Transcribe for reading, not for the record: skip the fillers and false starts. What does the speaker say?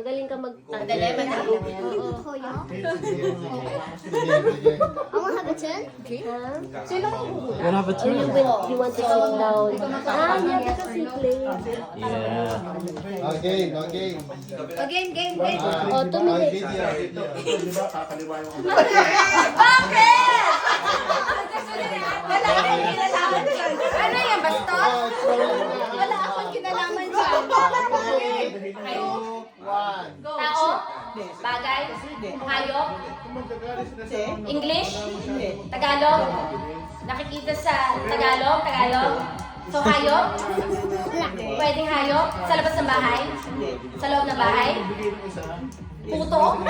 Magaling ka Madali, madali lang yan. Oo. I want to have a turn. Sino ang huhula? You have a turn. You want to sit down. Yeah, because he played. Yeah. Okay, okay. Game. Oh, 2 minutes. Bakit? Wala akong kinalaman dyan. Ano yan, bastos? Wala akong kinalaman dyan. Tao? Bagay? Hayop? English? Tagalog? Nakikita sa Tagalog? So hayop? Pwedeng hayop? Sa labas ng bahay? Sa loob ng bahay? Puto?